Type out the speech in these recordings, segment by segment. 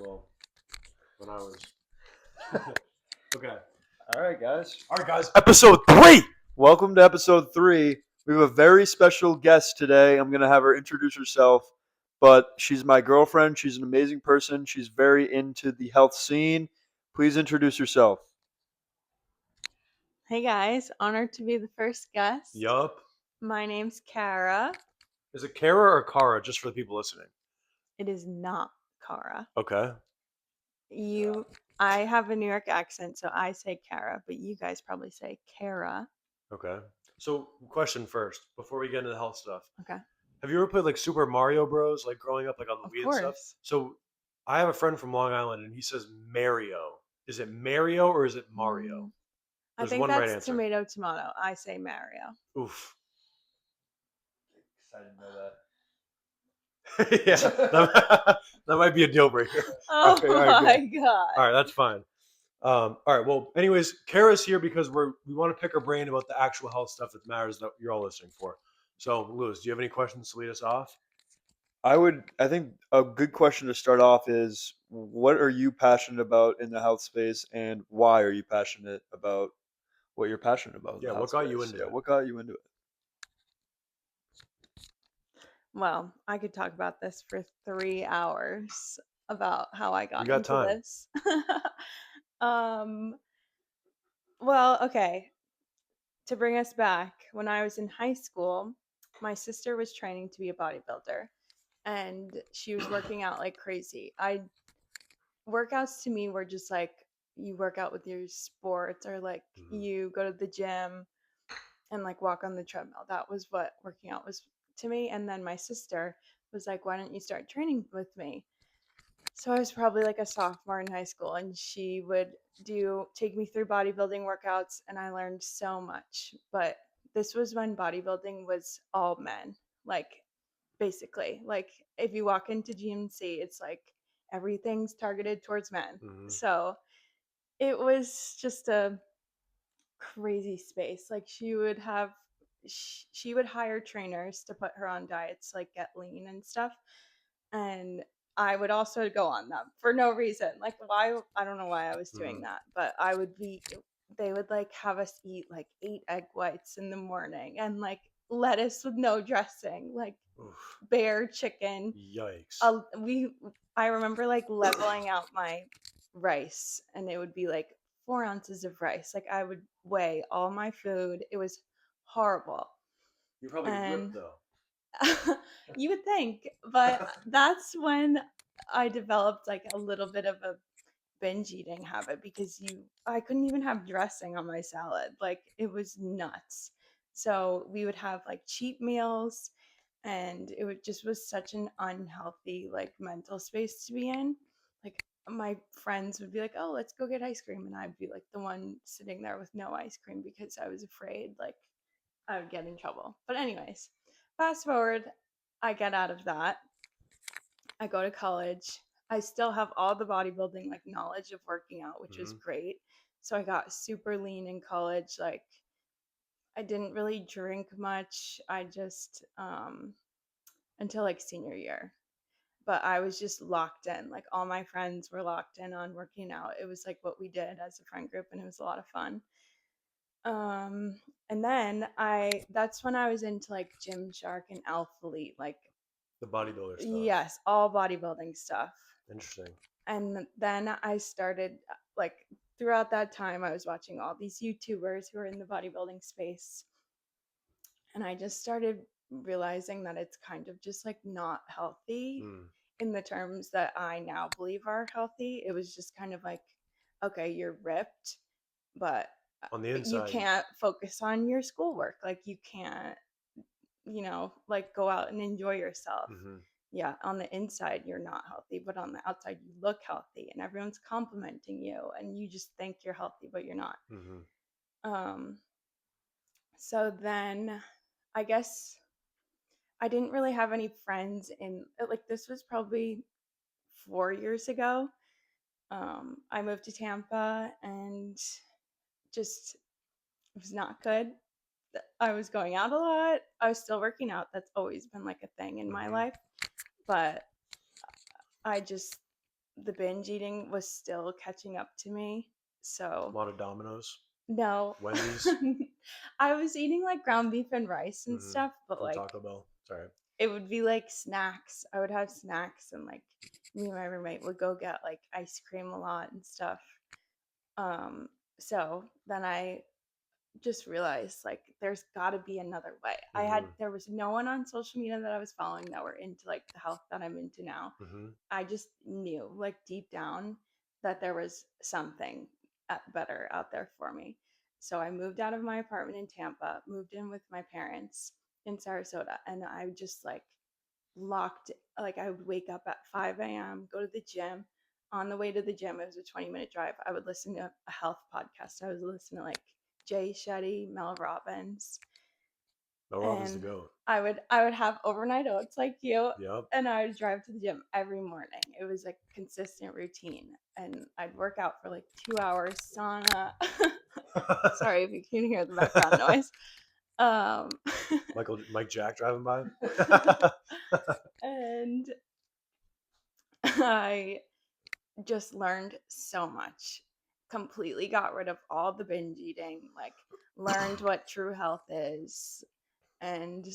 well, when I was. Okay. All right, guys. All right, guys. Episode 3. Welcome to episode 3. We have a very special guest today. I'm going to have her introduce herself, but she's my girlfriend. She's an amazing person. She's very into the health scene. Please introduce yourself. Hey guys, honored to be the first guest. Yup. My name's Kara. Is it Kara or Kara? Just for the people listening. It is not Kara. Okay. I have a New York accent, so I say Kara, but you guys probably say Kara. Okay. So, question first before we get into the health stuff. Okay. Have you ever played like Super Mario Bros. Like growing up, like on the Of Wii and stuff? course. So, I have a friend from Long Island, and he says Mario. Is it Mario or is it Mario? I There's think one that's right answer. tomato. I say Mario. Oof. I didn't know that. Yeah, that might be a deal breaker. Oh Okay, all right, my good. god. All right, that's fine. All right. Well, anyways, Kara's here because we want to pick her brain about the actual health stuff that matters that you're all listening for. So, Lewis, do you have any questions to lead us off? I think a good question to start off is what are you passionate about in the health space and why are you passionate about what you're passionate about in Yeah, the what health got you space? into it? What got you into it? Well, I could talk about this for 3 hours about how I got got into time. this. um well, okay. To bring us back, when I was in high school, my sister was training to be a bodybuilder and she was working out like crazy. Workouts to me were just like you work out with your sports or like you go to the gym and like walk on the treadmill. That was what working out was to me. And then my sister was like, "Why don't you start training with me?" So I was probably like a sophomore in high school and she would take me through bodybuilding workouts and I learned so much. But this was when bodybuilding was all men. Like basically, like if you walk into GMC, it's like everything's targeted towards men. So it was just a crazy space. Like she would hire trainers to put her on diets like get lean and stuff, and I would also go on them for no reason. Like why, I don't know why I was doing that, but they would like have us eat like 8 egg whites in the morning and like lettuce with no dressing, like Oof. bare chicken. Yikes. I remember like leveling out my rice and it would be like 4 ounces of rice. Like I would weigh all my food. It was horrible. You're probably And ripped though. you would think, but that's when I developed like a little bit of a binge eating habit because I couldn't even have dressing on my salad. Like it was nuts. So we would have like cheap meals and it would just was such an unhealthy like mental space to be in. Like my friends would be like, "Oh, let's go get ice cream." And I'd be like the one sitting there with no ice cream because I was afraid like I would get in trouble. But anyways, fast forward, I get out of that. I go to college. I still have all the bodybuilding like knowledge of working out, which was great. So I got super lean in college. Like I didn't really drink much. I just until like senior year. But I was just locked in. Like all my friends were locked in on working out. It was like what we did as a friend group and it was a lot of fun. And then that's when I was into like Gymshark and Alpha Elite, like The bodybuilder stuff. yes, all bodybuilding stuff. Interesting. And then I started like throughout that time I was watching all these YouTubers who are in the bodybuilding space. And I just started realizing that it's kind of just like not healthy in the terms that I now believe are healthy. It was just kind of like, okay, you're ripped, but On the you inside. can't focus on your schoolwork. Like you can't, like go out and enjoy yourself. Yeah, on the inside you're not healthy, but on the outside you look healthy and everyone's complimenting you and you just think you're healthy, but you're not. So then I guess I didn't really have any friends in like this was probably 4 years ago. I moved to Tampa and just it was not good. I was going out a lot. I was still working out. That's always been like a thing in my life. But I just the binge eating was still catching up to me. A So lot of Domino's, no. Wendy's, I was eating like ground beef and rice and mm-hmm. stuff, but From like Taco Bell. Sorry. it would be like snacks. I would have snacks and like me and my roommate would go get like ice cream a lot and stuff. Um, so then I just realized like there's got to be another way. Mm-hmm. There was no one on social media that I was following that were into like the health that I'm into now. Mm-hmm. I just knew like deep down that there was something better out there for me. So I moved out of my apartment in Tampa, moved in with my parents in Sarasota, and I just like locked, like I would wake up at 5 a.m., go to the gym. On the way to the gym, it was a 20-minute drive. I would listen to a health podcast. I was listening to like Jay Shetty, Mel Robbins, No Robin's to and go. I would have overnight oats like you, Yep. and I would drive to the gym every morning. It was a consistent routine, and I'd work out for like 2 hours, sauna. Sorry if you can hear the background noise. Um, Mike Jack driving by. and I just learned so much. Completely got rid of all the binge eating, like learned what true health is, and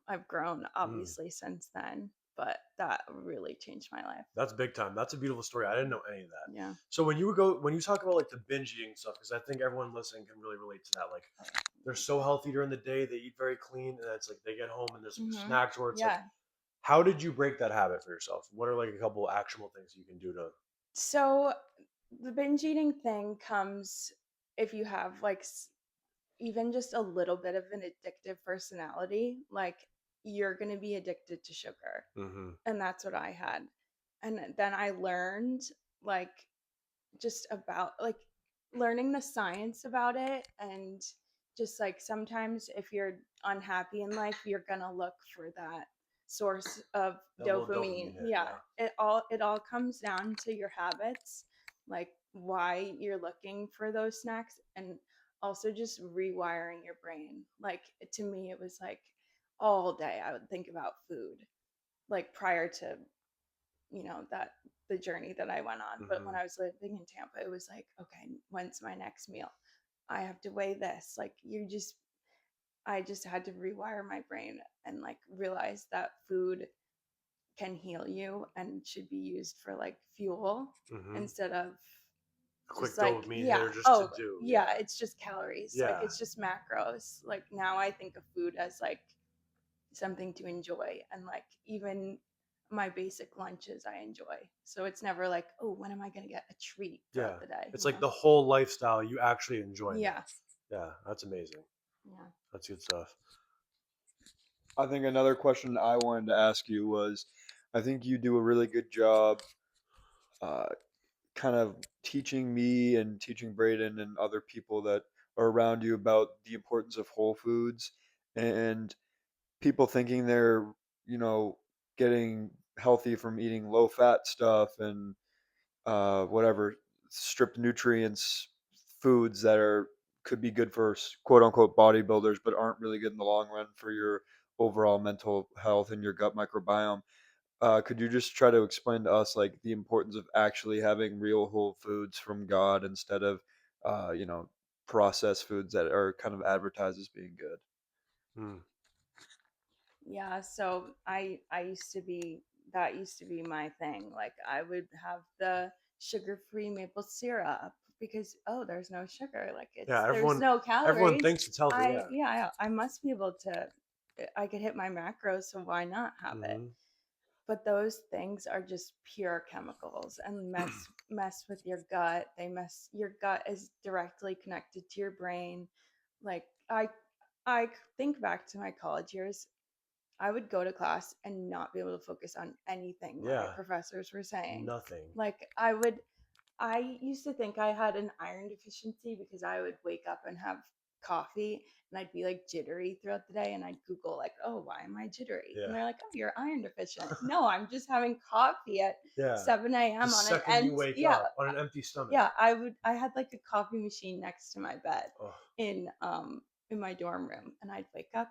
I've grown Mm. obviously since then, but that really changed my life. That's big time. That's a beautiful story. I didn't know any of that. Yeah. So when you talk about like the binge eating stuff, because I think everyone listening can really relate to that. Like they're so healthy during the day, they eat very clean, and it's like they get home and there's like Hmm. snacks where it's like, Yeah. how did you break that habit for yourself? What are like a couple actionable things you can do to? So the binge eating thing comes if you have like even just a little bit of an addictive personality, like you're going to be addicted to sugar. Mm-hmm. And that's what I had. And then I learned like just about like learning the science about it, and just like sometimes if you're unhappy in life, you're going to look for that source of That little dopamine. dopamine hit, Yeah. It all comes down to your habits, like why you're looking for those snacks, and also just rewiring your brain. Like to me it was like all day I would think about food, like prior to that the journey that I went on. But when Mm-hmm. I was living in Tampa, it was like, okay, when's my next meal? I have to weigh this. Like I just had to rewire my brain and like realize that food can heal you and should be used for like fuel Mm-hmm. instead of just Quick like, dopamine yeah, hitter just to oh do. yeah, it's just calories. Like Yeah. it's just macros. Like now I think of food as like something to enjoy, and like even my basic lunches I enjoy. So it's never like, oh, when am I going to get a treat Yeah. throughout the day? It's like the whole lifestyle you actually enjoy Yeah. now. Yeah, that's amazing. Yeah. That's good stuff. I think another question I wanted to ask you was, I think you do a really good job, uh, kind of teaching me and teaching Braden and other people that are around you about the importance of whole foods, and people thinking they're, you know, getting healthy from eating low fat stuff and whatever stripped nutrients foods that are could be good for quote unquote bodybuilders, but aren't really good in the long run for your overall mental health and your gut microbiome. Could you just try to explain to us like the importance of actually having real whole foods from God instead of, you know, processed foods that are kind of advertised as being good? Mm. Yeah, so I used to be, that used to be my thing. Like I would have the sugar-free maple syrup because, oh, there's no sugar. Like Yeah, there's no everyone calories. thinks it's healthy. Yeah. I must be able to, I could hit my macros, so why not have it? Mm-hmm. But those things are just pure chemicals and mess with your gut. Your gut is directly connected to your brain. Like I think back to my college years, I would go to class and not be able to focus on anything my Yeah. professors were saying. Nothing. Like I used to think I had an iron deficiency because I would wake up and have coffee and I'd be like jittery throughout the day, and I'd Google like, oh, why am I jittery? And Yeah. they're like, oh, you're iron deficient. No, I'm just having coffee at Yeah. 7 The a.m. on an second you wake up on an empty stomach. yeah, I had like a coffee machine next to my bed Oh. in my dorm room, and I'd wake up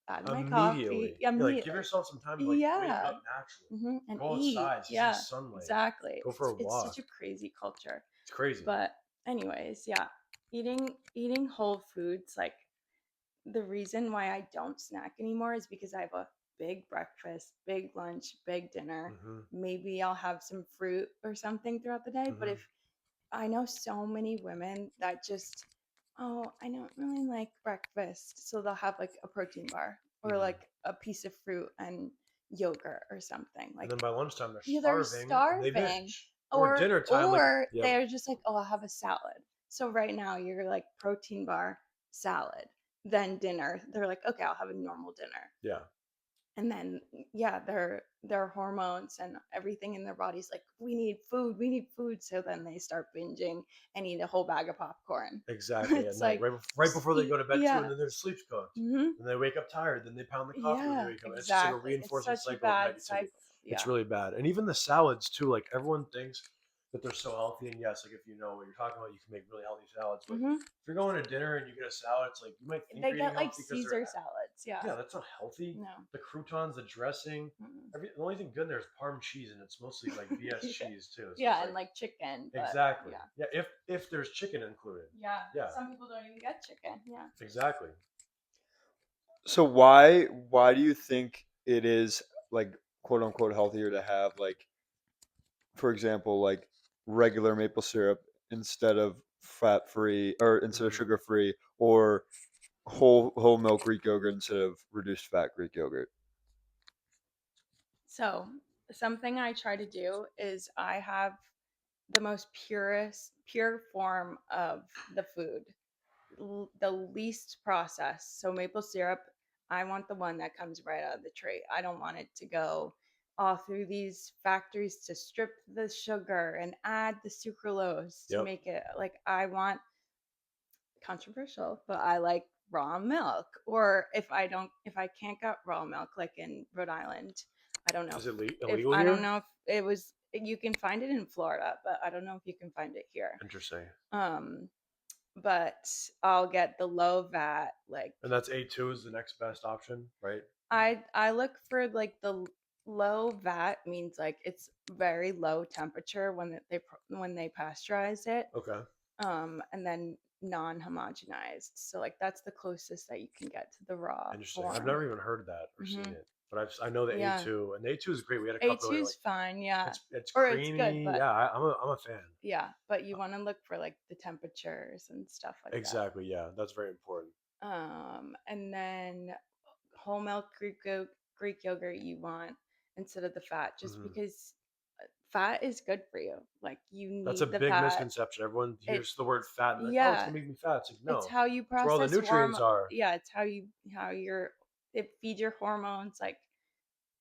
add my coffee. Immediately. Yeah, Yeah, like give immediately. yourself some time to like wake Yeah. up naturally. And Go eat. outside, see some Yeah, sunlight. exactly. Go for a It's walk. such a crazy culture. It's crazy. But anyways, yeah, eating whole foods, like the reason why I don't snack anymore is because I have a big breakfast, big lunch, big dinner. Mm-hmm. Maybe I'll have some fruit or something throughout the day. But Mm-hmm. if I know so many women that just, oh, I don't really like breakfast. So they'll have like a protein bar or Mm-hmm. like a piece of fruit and yogurt or something. And Like, then by lunchtime they're yeah, they're starving and they starving. binge. Or dinner time, like yep, They're just like, oh, I'll have a salad. So right now you're like protein bar, salad, then dinner. They're like, okay, I'll have a normal dinner. yeah, And then yeah, their hormones and everything in their bodies like, we need food. So then they start binging and eat a whole bag of popcorn. exactly. At It's night, like right before they go to bed too, yeah. and then their sleep's cooked. Hmm. And they wake up tired. Then they pound the coffee when they Yeah, wake up. It's just like a exactly. It's reinforcing such a cycle of bad negativity. cycle. It's Yeah. really bad. And even the salads too. Like everyone thinks that they're so healthy, and yes, like if you know what you're talking about, you can make really healthy salads. But Hmm. if you're going to dinner and you get a salad, it's like you might think They you're eating get like healthy because they're Caesar salads. Yeah. yeah, that's not healthy. No. The croutons, the dressing, Mm-mm. the only thing good in there is Parm cheese, and it's mostly like BS Yeah. cheese too. So Yeah, it's and like like chicken, but exactly, yeah. yeah. If there's chicken included, Yeah. yeah, Some people don't even get chicken. Yeah. exactly. So why do you think it is like quote unquote healthier to have like, for example, like regular maple syrup instead of fat free or instead of Hmm. sugar free, or whole milk Greek yogurt instead of reduced fat Greek yogurt? So, something I try to do is I have the most pure form of the food, the least processed. So, maple syrup, I want the one that comes right out of the tree. I don't want it to go all through these factories to strip the sugar and add the sucralose to Yep. make it like I want controversial, but I like raw milk. Or if I can't get raw milk, like in Rhode Island, I don't know Is it if illegal I don't here? know if it was. You can find it in Florida, but I don't know if you can find it here. Interesting. Um, but I'll get the low vat. Like And that's A2 is the next best option, right? I look for like the low vat means like it's very low temperature when they pasteurize it, Okay. and then non-homogenized. So like that's the closest that you can get to the raw Interesting. I've form. never even heard that or seen Hmm. it, but I know the Yeah, A2, and the A2 is great. We had a couple A2 of is like fine. Yeah, it's or it's good, creamy. but Yeah, I'm a fan. yeah, but you want to look for like the temperatures and stuff like that. Exactly. Yeah, that's very important. And then whole milk Greek yogurt you want instead of the fat, just Hmm. because fat is good for you. Like you That's a need the big fat. misconception. Everyone It hears the word fat and like, oh, it's yeah, gonna make me fat. It's like it's no, how you it's where all the process nutrients hormone. are. Yeah, it's how your it feeds your hormones. Like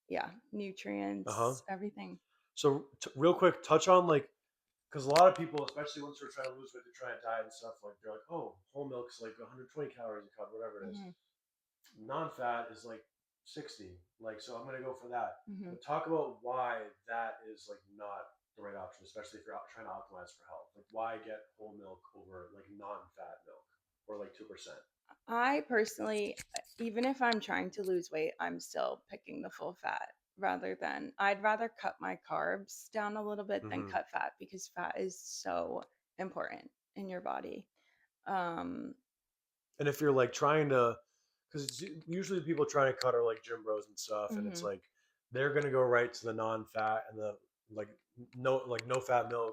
yeah, Uh huh. nutrients, everything. So real quick, touch on like because a lot of people, especially once they're trying to lose weight, they're trying to diet and stuff. Like they're like, oh, whole milk's like 120 calories a cup, whatever it is. Hmm. Non-fat is like 60. Like so, I'm gonna go for that. Hmm. But talk about why that is like not the right option, especially if you're trying to optimize for health. Like why get whole milk over like non-fat milk or like 2%? I personally, even if I'm trying to lose weight, I'm still picking the full fat I'd rather cut my carbs down a little bit than Hmm. cut fat because fat is so important in your body. Um, And if you're like trying to, because usually people trying to cut are like gym bros and stuff, and it's mhm. like they're gonna go right to the non-fat and the like no fat milk